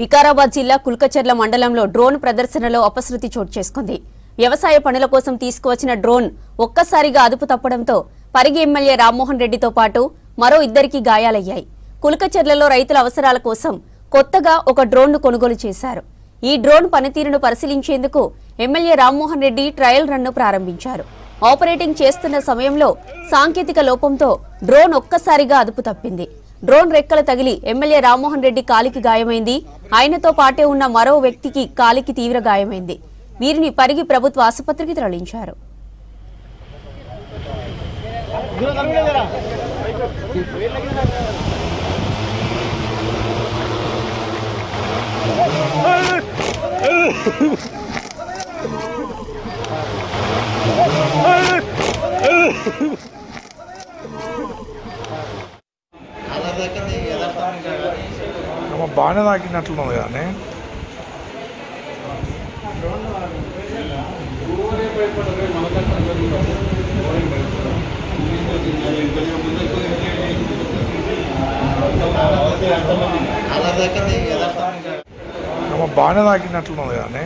వికారాబాద్ జిల్లా కుల్కచర్ల మండలంలో డ్రోన్ ప్రదర్శనలో అపశృతి చోటు చేసుకుంది. వ్యవసాయ పనుల కోసం తీసుకువచ్చిన డ్రోన్ ఒక్కసారిగా అదుపు తప్పడంతో పరిగి ఎమ్మెల్యే రామ్మోహన్ రెడ్డితో పాటు మరో ఇద్దరికి గాయాలయ్యాయి. కుల్కచర్లలో రైతుల అవసరాల కోసం కొత్తగా ఒక డ్రోన్ను కొనుగోలు చేశారు. ఈ డ్రోన్ పనితీరును పరిశీలించేందుకు MLA Rammohan Reddy trial run ప్రారంభించారు. ఆపరేటింగ్ చేస్తున్న సమయంలో సాంకేతిక లోపంతో డ్రోన్ ఒక్కసారిగా అదుపు తప్పింది. డ్రోన్ రెక్కలు తగిలి ఎమ్మెల్యే రామ్మోహన్ రెడ్డి కాలికి గాయమైంది. ఆయనతో పాటే ఉన్న మరో వ్యక్తికి కాలికి తీవ్ర గాయమైంది. వీరిని పరిగి ప్రభుత్వ ఆసుపత్రికి తరలించారు. బాగానే తాకినట్లున్నది కానీ బాగానే తాకినట్లున్నది కానీ